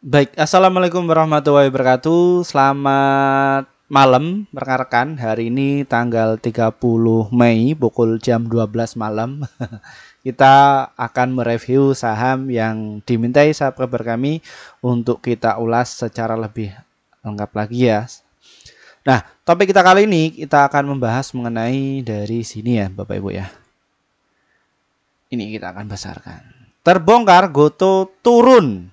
Baik, assalamualaikum warahmatullahi wabarakatuh. Selamat malam rekan-rekan. Hari ini tanggal 30 Mei pukul jam 12 malam. Kita akan mereview saham yang dimintai subscriber kami untuk kita ulas secara lebih lengkap lagi ya. Nah, topik kita kali ini kita akan membahas mengenai dari sini ya, Bapak Ibu ya. Ini kita akan besarkan. Terbongkar Goto turun.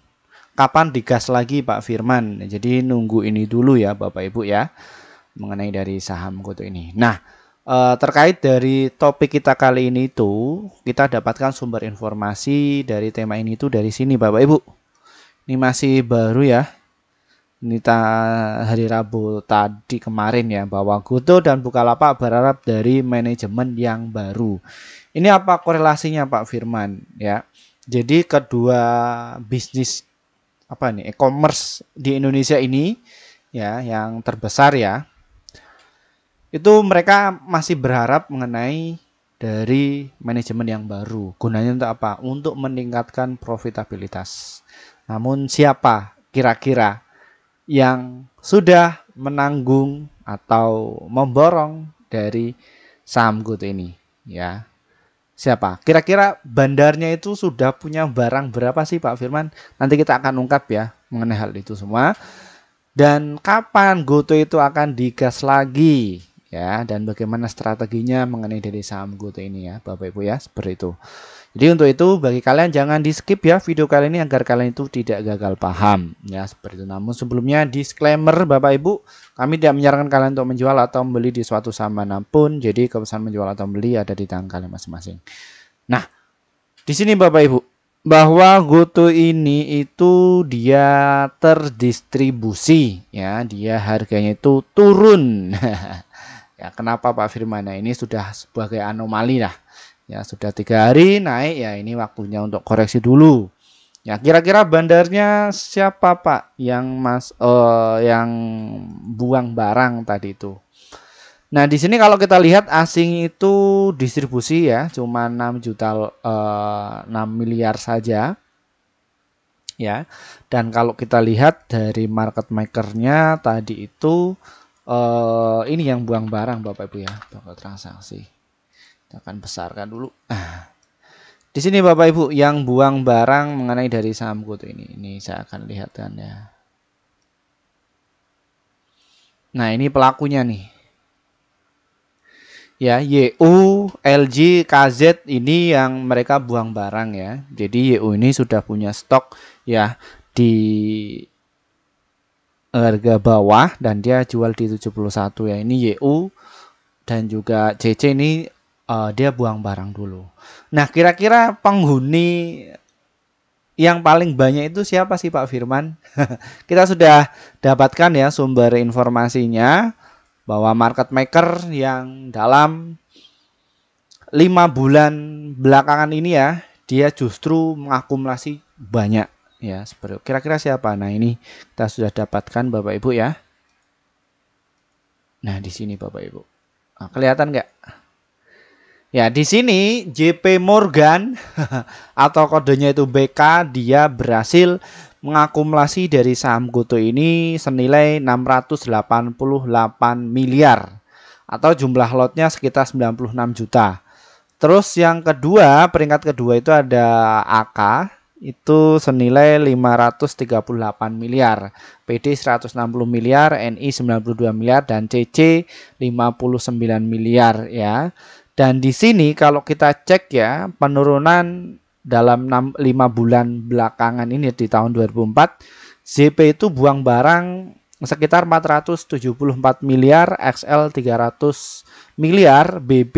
Kapan digas lagi Pak Firman? Jadi nunggu ini dulu ya Bapak Ibu ya, mengenai dari saham Goto ini. Nah, terkait dari topik kita kali ini itu, kita dapatkan sumber informasi dari tema ini itu dari sini Bapak Ibu. Ini masih baru ya. Ini hari Rabu tadi kemarin ya, bahwa Goto dan Bukalapak berharap dari manajemen yang baru. Ini apa korelasinya Pak Firman ya? Jadi kedua bisnis e-commerce di Indonesia ini ya yang terbesar ya, itu mereka masih berharap mengenai dari manajemen yang baru. Gunanya untuk apa? Untuk meningkatkan profitabilitas. Namun siapa kira-kira yang sudah menanggung atau memborong dari saham Goto ini ya? Siapa? Kira-kira bandarnya itu sudah punya barang berapa sih Pak Firman? Nanti kita akan ungkap ya mengenai hal itu semua. Dan kapan Goto itu akan digas lagi ya, dan bagaimana strateginya mengenai dari saham Goto ini ya Bapak Ibu ya, seperti itu. Jadi untuk itu bagi kalian jangan di skip ya video kali ini agar kalian itu tidak gagal paham ya, seperti itu. Namun sebelumnya disclaimer Bapak Ibu, kami tidak menyarankan kalian untuk menjual atau membeli di suatu saham manapun. Jadi keputusan menjual atau membeli ada di tangan kalian masing-masing. Nah, di sini Bapak Ibu, bahwa Goto ini itu dia terdistribusi ya, dia harganya itu turun. Ya, kenapa Pak Firman? Nah, ini sudah sebagai anomali lah. Ya, sudah 3 hari naik ya, ini waktunya untuk koreksi dulu. Ya, kira-kira bandarnya siapa Pak yang buang barang tadi itu? Nah, di sini kalau kita lihat asing itu distribusi ya, cuma 6 miliar saja. Ya. Dan kalau kita lihat dari market maker-nya tadi itu ini yang buang barang Bapak Ibu ya, total transaksi. Kita akan besarkan dulu. Di sini Bapak Ibu yang buang barang mengenai dari saham Goto ini. Ini saya akan lihatkan ya. Nah, ini pelakunya nih. Ya, YU, LG, KZ ini yang mereka buang barang ya. Jadi YU ini sudah punya stok ya di harga bawah dan dia jual di 71 ya. Ini YU dan juga CC ini dia buang barang dulu. Nah, kira-kira penghuni yang paling banyak itu siapa sih Pak Firman? Kita sudah dapatkan ya sumber informasinya bahwa market maker yang dalam 5 bulan belakangan ini ya, dia justru mengakumulasi banyak ya, seperti kira-kira siapa? Nah, ini kita sudah dapatkan Bapak Ibu ya. Nah, di sini Bapak Ibu. Nah, kelihatan nggak? Ya, di sini JP Morgan atau kodenya itu BK, dia berhasil mengakumulasi dari saham Goto ini senilai 688 miliar atau jumlah lotnya sekitar 96 juta. Terus yang kedua, peringkat kedua itu ada AK, itu senilai 538 miliar, PD 160 miliar, NI 92 miliar, dan CC 59 miliar ya. Dan di sini kalau kita cek ya, penurunan dalam 5 bulan belakangan ini di tahun 2004, ZP itu buang barang sekitar 474 miliar, XL 300 miliar, BB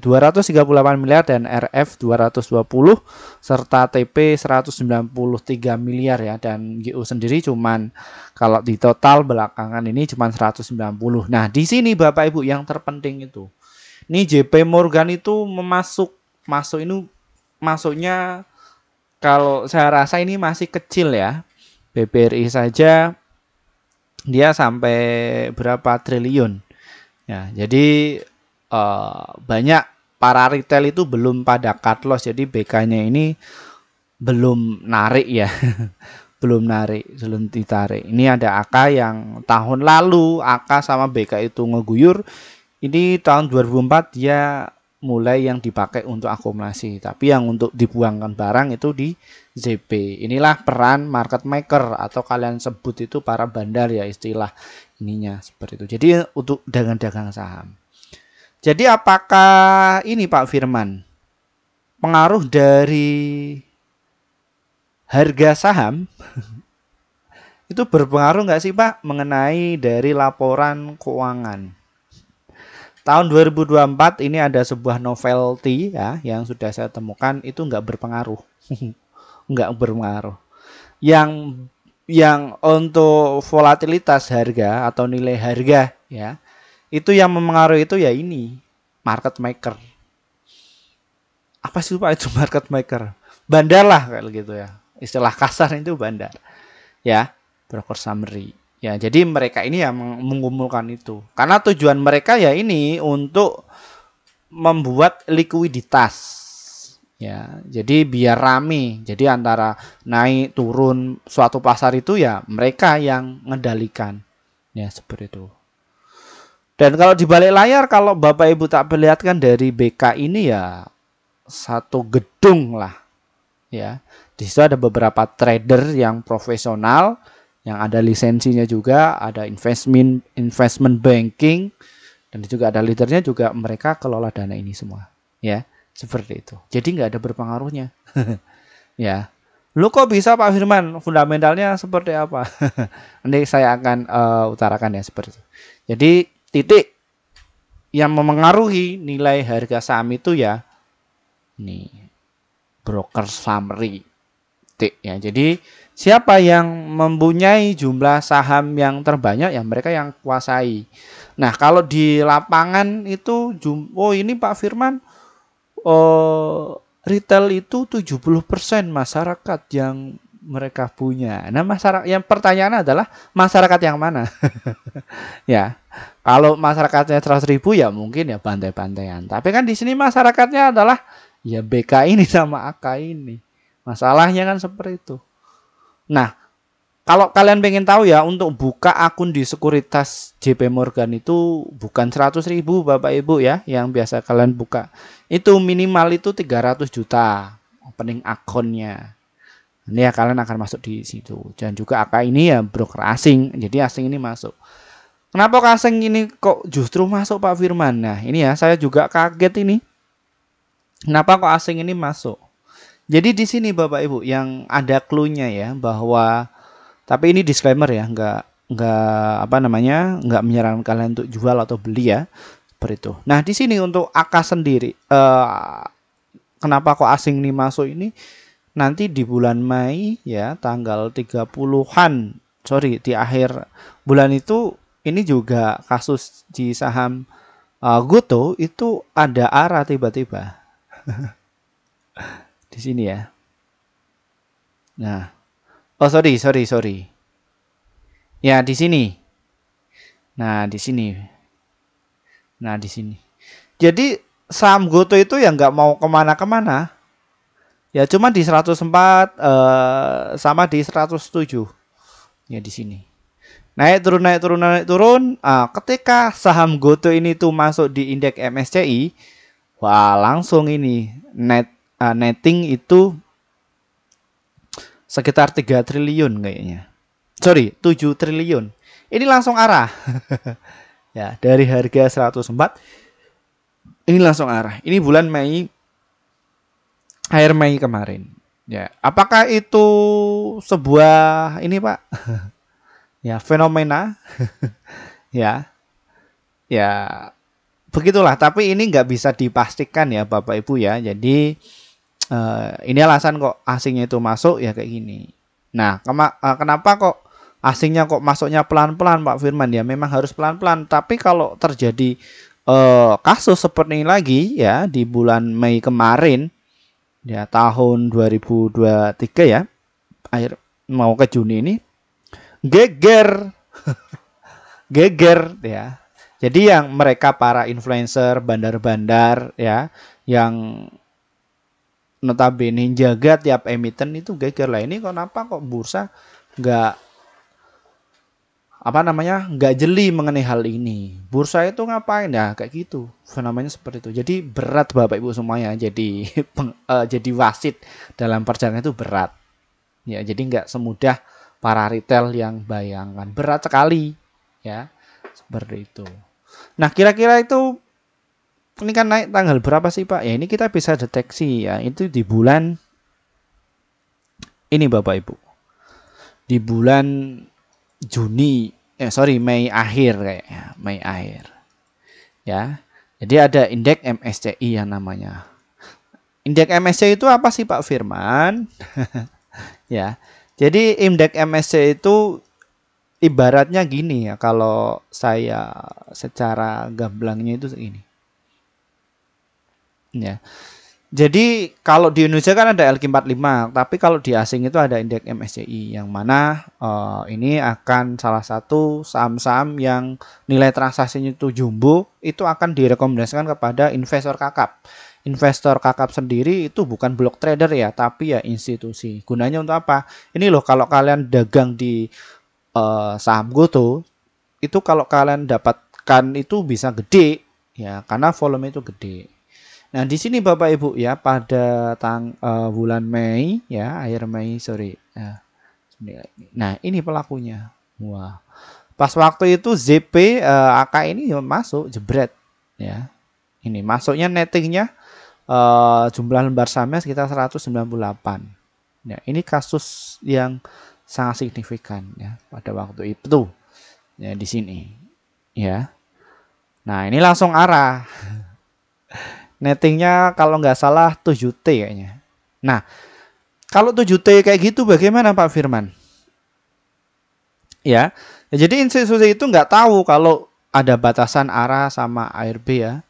238 miliar, dan RF 220 serta TP 193 miliar ya. Dan GU sendiri cuman kalau di total belakangan ini cuman 190. Nah, di sini Bapak Ibu yang terpenting itu. Ini JP Morgan itu masuk ini masuknya kalau saya rasa ini masih kecil ya. BBRI saja dia sampai berapa triliun. Ya, jadi banyak para retail itu belum pada cut loss, jadi BK-nya ini belum narik ya. belum narik, belum ditarik. Ini ada AK yang tahun lalu AK sama BK itu ngeguyur. Ini tahun 2004 dia mulai yang dipakai untuk akumulasi, tapi yang untuk dibuangkan barang itu di ZP. Inilah peran market maker atau kalian sebut itu para bandar ya, istilah ininya seperti itu. Jadi untuk dagang-dagang saham. Jadi apakah ini Pak Firman pengaruh dari harga saham itu berpengaruh nggak sih Pak mengenai dari laporan keuangan? Tahun 2024 ini ada sebuah novelty ya yang sudah saya temukan itu nggak berpengaruh. Nggak berpengaruh. Yang untuk volatilitas harga atau nilai harga ya, itu yang mempengaruhi itu ya ini market maker. Apa sih Pak itu market maker? Bandar lah kayak gitu ya. Istilah kasar itu bandar. Ya, broker summary. Ya, jadi mereka ini yang mengumpulkan itu. Karena tujuan mereka ya ini untuk membuat likuiditas. Ya, jadi biar rame. Jadi antara naik turun suatu pasar itu ya mereka yang mengendalikan. Ya, seperti itu. Dan kalau di balik layar kalau Bapak Ibu tak perlihatkan dari BK ini ya satu gedung lah. Ya. Di situ ada beberapa trader yang profesional, yang ada lisensinya juga, ada investment banking, dan juga ada leadernya juga mereka kelola dana ini semua. Ya, seperti itu. Jadi nggak ada berpengaruhnya. Ya. Lu kok bisa Pak Firman? Fundamentalnya seperti apa? Nanti saya akan utarakan ya seperti itu. Jadi titik yang memengaruhi nilai harga saham itu ya nih broker summary. Ya, jadi siapa yang mempunyai jumlah saham yang terbanyak ya mereka yang kuasai. Nah, kalau di lapangan itu oh ini Pak Firman retail itu 70% masyarakat yang mereka punya. Nah, masyarakat yang pertanyaan adalah masyarakat yang mana? Ya. Kalau masyarakatnya 100.000 ya mungkin ya bantai-bantaian. Tapi kan di sini masyarakatnya adalah ya BK ini sama AK ini. Masalahnya kan seperti itu. Nah, kalau kalian pengen tahu ya untuk buka akun di sekuritas JP Morgan itu bukan 100.000 Bapak Ibu ya yang biasa kalian buka. Itu minimal itu 300 juta opening akunnya. Ini ya kalian akan masuk di situ. Dan juga AK ini ya broker asing. Jadi asing ini masuk. Kenapa asing ini kok justru masuk Pak Firman? Nah, ini ya saya juga kaget ini. Kenapa kok asing ini masuk? Jadi di sini Bapak Ibu yang ada clue-nya ya bahwa tapi ini disclaimer ya, nggak menyarankan kalian untuk jual atau beli ya, seperti itu. Nah di sini untuk AK sendiri, kenapa kok asing ini masuk ini? Nanti di bulan Mei ya tanggal 30-an, di akhir bulan itu ini juga kasus di saham Goto itu ada arah tiba-tiba. Di sini ya. Nah, oh sorry. Ya di sini. Nah di sini. Nah di sini. Jadi saham Goto itu ya nggak mau kemana-kemana. Ya cuma di 104 sama di 107. Ya di sini. Naik turun. Ketika saham Goto ini tuh masuk di indeks MSCI, wah langsung ini netting itu sekitar 3 triliun kayaknya. 7 triliun. Ini langsung arah. Ya, dari harga 104 ini langsung arah. Ini bulan Mei, akhir Mei kemarin. Ya, apakah itu sebuah ini Pak? Ya, fenomena. Ya. Ya, begitulah. Tapi ini nggak bisa dipastikan ya Bapak Ibu ya. Jadi ini alasan kok asingnya itu masuk ya kayak gini. Nah, kenapa kok asingnya kok masuknya pelan-pelan Pak Firman? Ya memang harus pelan-pelan. Tapi kalau terjadi kasus seperti ini lagi ya di bulan Mei kemarin ya tahun 2023 ya akhir mau ke Juni ini geger ya. Jadi yang mereka para influencer bandar-bandar ya yang notabene jaga tiap emiten itu geger lah. Ini kenapa kok bursa nggak apa namanya, nggak jeli mengenai hal ini. Bursa itu ngapain ya, kayak gitu, fenomena seperti itu. Jadi berat Bapak Ibu semuanya, jadi jadi wasit dalam perjalanan itu berat ya. Jadi nggak semudah para retail yang bayangkan, berat sekali ya, seperti itu. Nah, kira-kira itu ini kan naik tanggal berapa sih Pak? Ya ini kita bisa deteksi ya, itu di bulan ini Bapak Ibu, di bulan Juni, Mei akhir kayaknya, Mei akhir. Ya. Jadi ada indeks MSCI yang namanya. Indeks MSCI itu apa sih Pak Firman? Ya. Jadi indeks MSCI itu ibaratnya gini ya, kalau saya secara gamblangnya itu segini. Ya. Jadi kalau di Indonesia kan ada LQ45, tapi kalau di asing itu ada indeks MSCI yang mana ini akan salah satu saham-saham yang nilai transaksinya itu jumbo, itu akan direkomendasikan kepada investor kakap. Investor kakap sendiri itu bukan block trader ya, tapi ya institusi. Gunanya untuk apa? Ini loh, kalau kalian dagang di saham GoTo, itu kalau kalian dapatkan itu bisa gede ya, karena volume itu gede. Nah, di sini Bapak Ibu ya, pada bulan Mei ya, akhir Mei, sorry. Nah, ini pelakunya. Wah. Pas waktu itu ZP AK ini masuk jebret ya. Ini masuknya nettingnya jumlah lembar sahamnya sekitar 198. Ya, ini kasus yang sangat signifikan ya pada waktu itu. Ya, di sini. Ya. Nah, ini langsung arah. Nettingnya kalau nggak salah 7T kayaknya. Nah, kalau 7T kayak gitu bagaimana Pak Firman? Ya, jadi institusi itu nggak tahu kalau ada batasan arah sama ARB ya.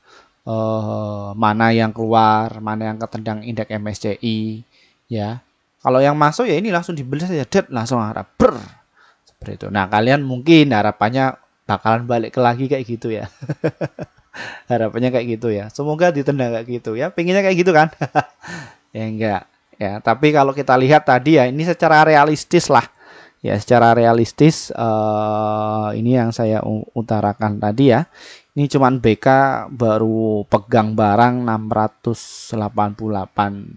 Mana yang keluar, mana yang ketendang indeks MSCI ya. Kalau yang masuk ya ini langsung dibeli saja, langsung arah ber. Seperti itu. Nah, kalian mungkin harapannya bakalan balik lagi kayak gitu ya. Harapannya kayak gitu ya. Semoga ditendang kayak gitu ya. Pinginnya kayak gitu kan? Ya enggak. Ya, tapi kalau kita lihat tadi ya, ini secara realistis lah. Ya, secara realistis ini yang saya utarakan tadi ya. Ini cuman BK baru pegang barang 688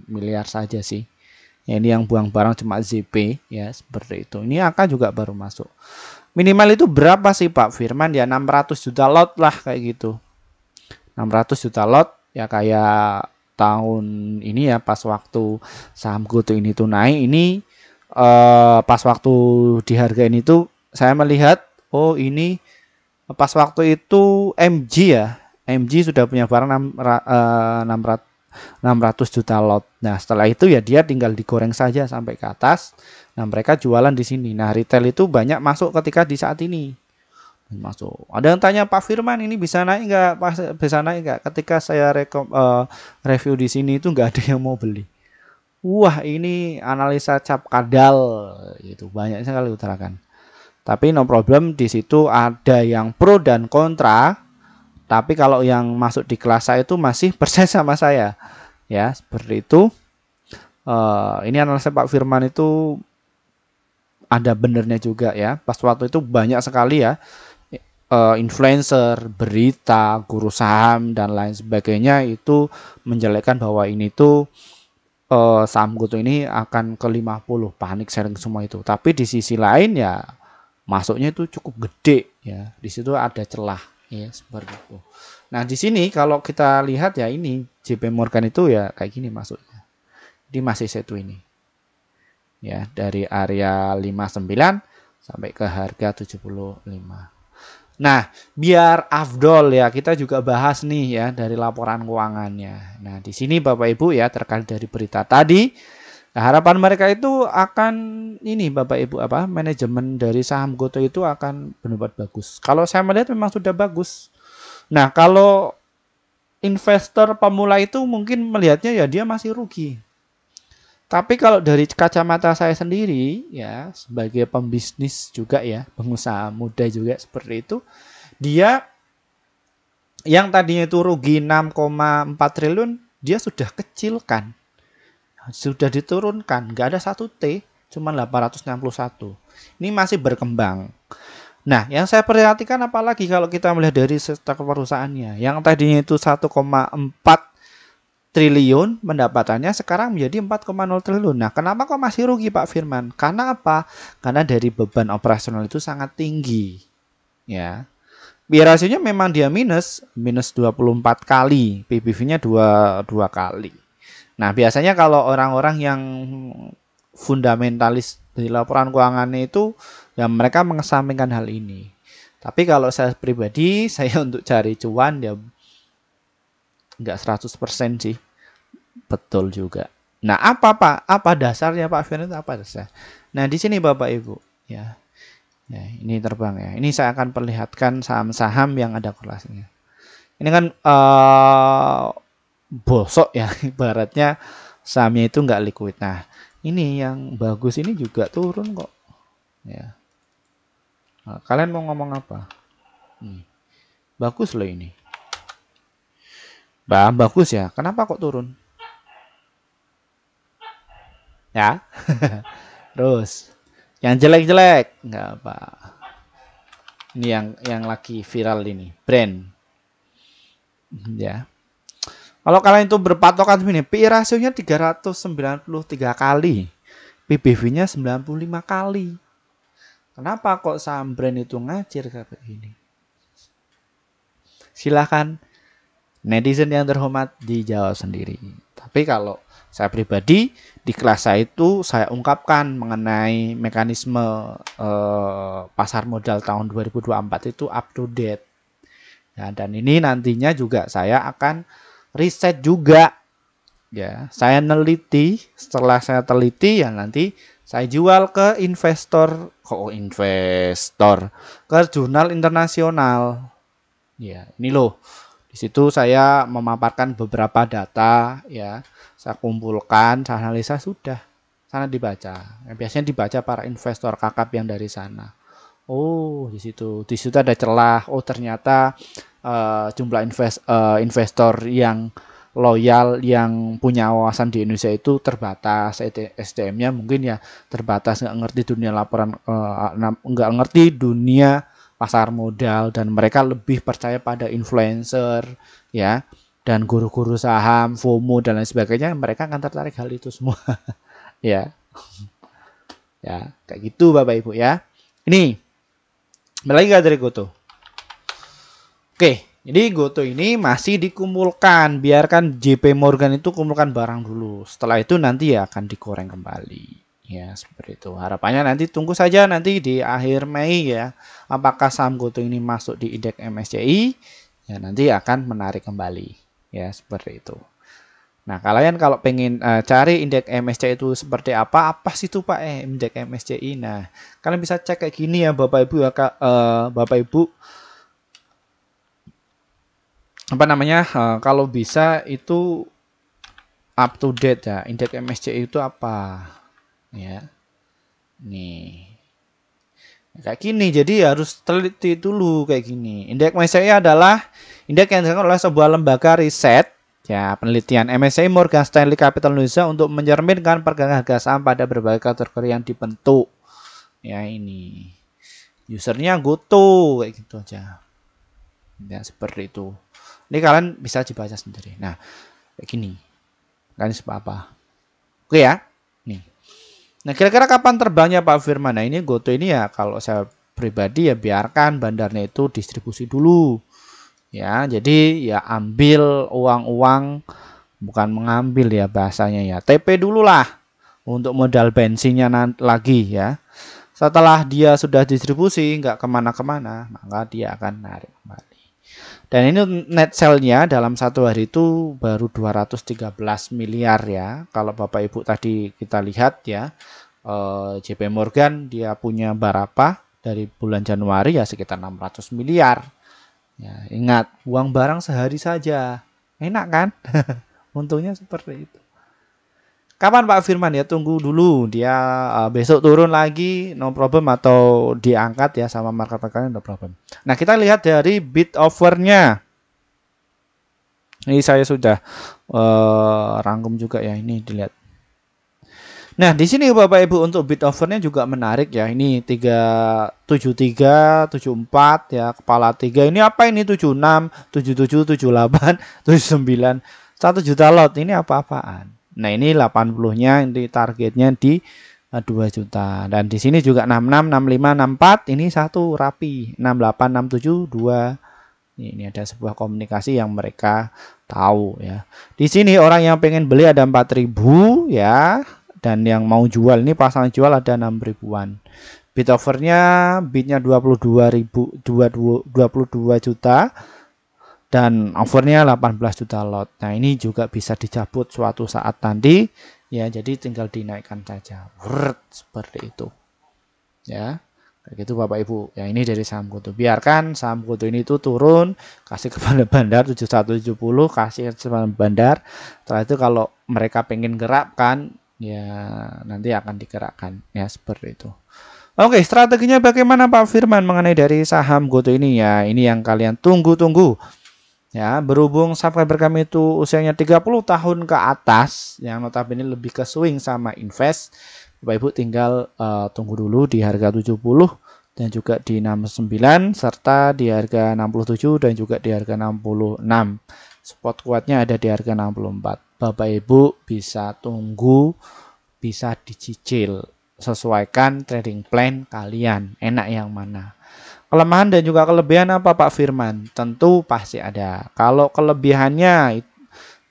miliar saja sih. Ya, ini yang buang barang cuma ZP ya, seperti itu. Ini AK juga baru masuk. Minimal itu berapa sih Pak Firman? Ya 600 juta lot lah kayak gitu. 600 juta lot ya, kayak tahun ini ya, pas waktu saham GoTo ini tuh naik, ini pas waktu di harga ini tuh saya melihat, oh ini pas waktu itu MG ya, MG sudah punya barang 600 juta lot. Nah, setelah itu ya dia tinggal digoreng saja sampai ke atas. Nah, mereka jualan di sini. Nah, retail itu banyak masuk ketika di saat ini. Masuk. Ada yang tanya Pak Firman, ini bisa naik nggak? Bisa naik nggak? Ketika saya review di sini itu nggak ada yang mau beli. Wah, ini analisa cap kadal itu banyak sekali utarakan. Tapi no problem, di situ ada yang pro dan kontra. Tapi kalau yang masuk di kelas saya itu masih percaya sama saya. Ya, seperti itu. Ini analisa Pak Firman itu ada benernya juga ya. Pas waktu itu banyak sekali ya influencer, berita, guru saham dan lain sebagainya itu menjelekkan bahwa ini tuh saham GoTo ini akan ke 50, panik selling semua itu. Tapi di sisi lain ya masuknya itu cukup gede ya. Di situ ada celah ya, seperti itu. Nah, di sini kalau kita lihat ya, ini JP Morgan itu ya kayak gini masuknya. Di masih satu ini. Ya, dari area 59 sampai ke harga 75. Nah, biar afdol ya, kita juga bahas nih ya dari laporan keuangannya. Nah, di sini Bapak Ibu ya, terkait dari berita tadi, harapan mereka itu akan ini Bapak Ibu apa? Manajemen dari saham GoTo itu akan benar-benar bagus. Kalau saya melihat memang sudah bagus. Nah, kalau investor pemula itu mungkin melihatnya ya dia masih rugi. Tapi kalau dari kacamata saya sendiri ya, sebagai pembisnis juga ya, pengusaha muda juga seperti itu, dia yang tadinya itu rugi 6,4 triliun, dia sudah kecilkan, sudah diturunkan, nggak ada 1T, cuma 861. Ini masih berkembang. Nah, yang saya perhatikan apalagi kalau kita melihat dari sektor perusahaannya, yang tadinya itu 1,4 triliun pendapatannya sekarang menjadi 4,0 triliun. Nah, kenapa kok masih rugi Pak Firman? Karena apa? Karena dari beban operasional itu sangat tinggi. Ya. Biaya rasionya memang dia minus 24 kali, PBV-nya dua kali. Nah, biasanya kalau orang-orang yang fundamentalis di laporan keuangannya itu, ya mereka mengesampingkan hal ini. Tapi kalau saya pribadi, saya untuk cari cuan ya nggak 100% sih. Betul juga. Nah, apa Pak? Apa dasarnya Pak Firman itu apa dasar? Nah, di sini Bapak Ibu, ya. Ya, ini terbang ya. Ini saya akan perlihatkan saham-saham yang ada korelasinya. Ini kan bosok ya, ibaratnya sahamnya itu nggak liquid. Nah, ini yang bagus ini juga turun kok. Ya. Nah, kalian mau ngomong apa? Bagus loh ini. Bagus ya. Kenapa kok turun? Ya. Terus yang jelek-jelek nggak apa. Ini yang lagi viral ini, brand. Ya. Kalau kalian itu berpatokan ini, PI rasionya 393 kali. PBV-nya 95 kali. Kenapa kok saham brand itu ngacir kayak gini? Silahkan netizen yang terhormat dijawab sendiri. Tapi kalau saya pribadi di kelas saya itu saya ungkapkan mengenai mekanisme pasar modal tahun 2024 itu up to date. Ya, dan ini nantinya juga saya akan riset juga. Ya, saya neliti, setelah saya teliti ya nanti saya jual ke investor, ke jurnal internasional. Ya, ini loh. Di situ saya memaparkan beberapa data ya, saya kumpulkan, saya analisa sudah. Sana dibaca. Ya, biasanya dibaca para investor kakap yang dari sana. Oh, di situ ada celah. Oh, ternyata jumlah investor yang loyal yang punya wawasan di Indonesia itu terbatas, SDM-nya mungkin ya terbatas, nggak ngerti dunia laporan, nggak ngerti dunia pasar modal, dan mereka lebih percaya pada influencer ya, dan guru-guru saham, FOMO dan lain sebagainya. Mereka akan tertarik hal itu semua. Ya, ya kayak gitu Bapak Ibu ya. Ini lagi dari Goto. Oke, jadi Goto ini masih dikumpulkan. Biarkan JP Morgan itu kumpulkan barang dulu. Setelah itu nanti ya akan digoreng kembali. Ya, seperti itu. Harapannya nanti tunggu saja nanti di akhir Mei ya. Apakah saham Goto ini masuk di indeks MSCI? Ya, nanti akan menarik kembali. Ya, seperti itu. Nah, kalian kalau pengen cari indeks MSCI itu seperti apa sih itu Pak indeks MSCI? Nah, kalian bisa cek kayak gini ya Bapak Ibu ya, Bapak Ibu. Apa namanya? Kalau bisa itu up to date ya. Indeks MSCI itu apa? Ya. Nih. Kayak gini, jadi harus teliti dulu kayak gini. Indeks MSCI adalah indeks yang dilakukan oleh sebuah lembaga riset ya, penelitian MSCI Morgan Stanley Capital Indonesia untuk mencerminkan pergerakan harga saham pada berbagai kategori yang dibentuk. Ya ini. Usernya Goto kayak gitu aja. Ya seperti itu. Ini kalian bisa dibaca sendiri. Nah, kayak gini. Kalian seperti apa? Oke ya. Nih. Nah, kira-kira kapan terbangnya Pak Firman? Nah, ini Goto ini ya kalau saya pribadi ya biarkan bandarnya itu distribusi dulu. Ya, jadi ya ambil uang-uang, bukan mengambil ya bahasanya ya. TP dulu lah untuk modal bensinnya lagi ya. Setelah dia sudah distribusi nggak kemana-kemana, maka dia akan narik kembali. Dan ini net sale-nya dalam satu hari itu baru 213 miliar ya. Kalau Bapak Ibu tadi kita lihat ya, JP Morgan dia punya berapa dari bulan Januari ya sekitar 600 miliar. Ya, ingat, uang barang sehari saja. Enak kan? Untungnya seperti itu. Kapan Pak Firman ya? Tunggu dulu. Dia besok turun lagi, no problem, atau diangkat ya sama market makernya, no problem. Nah, kita lihat dari bid offer-nya. Ini saya sudah rangkum juga ya. Ini dilihat. Nah, di sini Bapak Ibu untuk bid offernya juga menarik ya. Ini 373, 74 ya, kepala 3. Ini apa ini? 76, 77, 78, 79. 1 juta lot. Ini apa-apaan? Nah, ini 80-nya ini targetnya di 2 juta. Dan di sini juga 66, 65, 64. Ini satu rapi. 68, 67, 2. Ini ada sebuah komunikasi yang mereka tahu ya. Di sini orang yang pengen beli ada 4.000 ya. Dan yang mau jual ini pasangan jual ada 6 ribuan. Bid offernya bidnya 22 juta dan offernya 18 juta lot. Nah, ini juga bisa dicabut suatu saat nanti ya, jadi tinggal dinaikkan saja. Seperti itu. Ya. Kayak gitu Bapak Ibu. Ya, ini dari saham Goto. Biarkan saham Goto ini tuh turun, kasih kepada bandar 7170, kasih kepada bandar. Setelah itu kalau mereka pengen gerakkan ya nanti akan digerakkan ya, seperti itu. Oke, strateginya bagaimana Pak Firman mengenai dari saham Goto ini ya? Ini yang kalian tunggu-tunggu. Ya, berhubung subscriber kami itu usianya 30 tahun ke atas, yang notabene lebih ke swing sama invest, Bapak Ibu tinggal tunggu dulu di harga 70 dan juga di 69 serta di harga 67 dan juga di harga 66. Spot kuatnya ada di harga 64. Bapak Ibu bisa tunggu, bisa dicicil, sesuaikan trading plan kalian, enak yang mana. Kelemahan dan juga kelebihan apa Pak Firman? Tentu pasti ada. Kalau kelebihannya,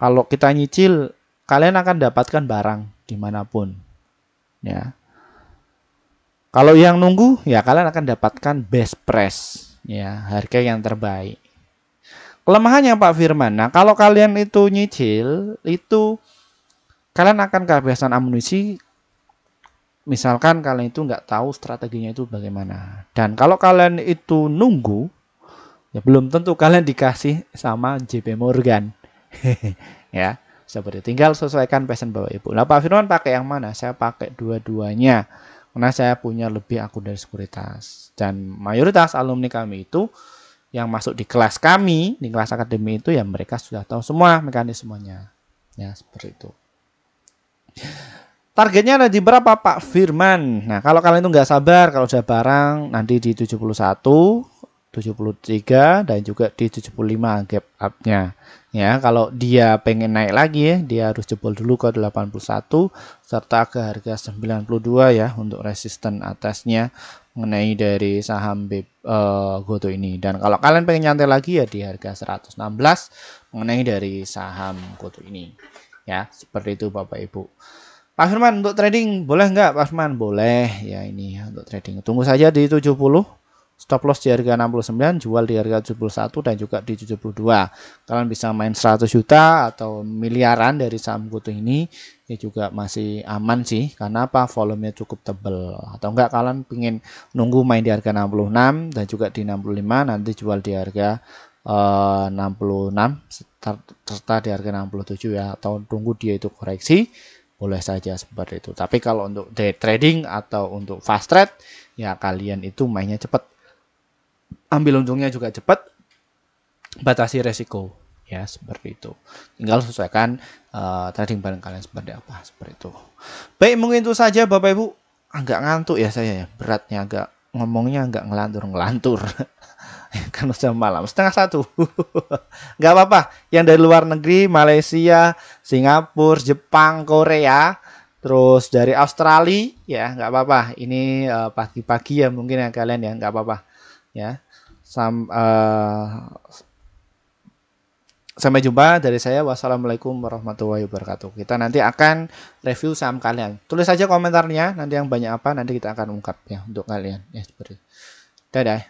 kalau kita nyicil, kalian akan dapatkan barang dimanapun. Ya. Kalau yang nunggu, ya kalian akan dapatkan best price, ya harga yang terbaik. Kelemahannya Pak Firman, nah kalau kalian itu nyicil, itu kalian akan kehabisan amunisi. Misalkan kalian itu nggak tahu strateginya itu bagaimana. Dan kalau kalian itu nunggu, ya belum tentu kalian dikasih sama JP Morgan. Ya, seperti tinggal sesuaikan passion Bapak Ibu. Nah, Pak Firman pakai yang mana? Saya pakai dua-duanya. Karena saya punya lebih akun dari sekuritas. Dan mayoritas alumni kami itu yang masuk di kelas kami, di kelas akademi itu ya mereka sudah tahu semua mekanismenya. Ya, seperti itu. Targetnya ada di berapa Pak Firman? Nah, kalau kalian itu nggak sabar, kalau sudah barang nanti di 71, 73 dan juga di 75 gap up-nya. Ya, kalau dia pengen naik lagi ya, dia harus jebol dulu ke 81 serta ke harga 92 ya untuk resisten atasnya mengenai dari saham Goto ini. Dan kalau kalian pengen nyantai lagi ya di harga 116 mengenai dari saham Goto ini. Ya, seperti itu Bapak Ibu. Pak Firman untuk trading boleh nggak Pak Firman? Boleh ya, ini ya, untuk trading. Tunggu saja di 70. Stop loss di harga 69, jual di harga 71 dan juga di 72. Kalian bisa main 100 juta atau miliaran dari saham Goto ini ya juga masih aman sih. Karena apa? Volumenya cukup tebal. Atau enggak kalian pengen nunggu main di harga 66 dan juga di 65, nanti jual di harga 66 serta di harga 67 ya. Atau tunggu dia itu koreksi, boleh saja seperti itu. Tapi kalau untuk day trading atau untuk fast trade ya kalian itu mainnya cepat. Ambil untungnya juga cepat, batasi resiko ya, seperti itu. Tinggal sesuaikan trading bareng kalian seperti apa, seperti itu. Baik, mungkin itu saja Bapak Ibu. Agak ngantuk ya saya ya, beratnya agak ngomongnya agak ngelantur kan sudah malam 12:30. Nggak apa-apa, yang dari luar negeri, Malaysia, Singapura, Jepang, Korea, terus dari Australia ya nggak apa-apa. Ini pagi-pagi ya mungkin ya kalian ya, nggak apa-apa ya. Sampai jumpa dari saya. Wassalamualaikum warahmatullahi wabarakatuh. Kita nanti akan review saham kalian. Tulis saja komentarnya nanti yang banyak apa, nanti kita akan ungkap ya untuk kalian ya, seperti itu. Dadah.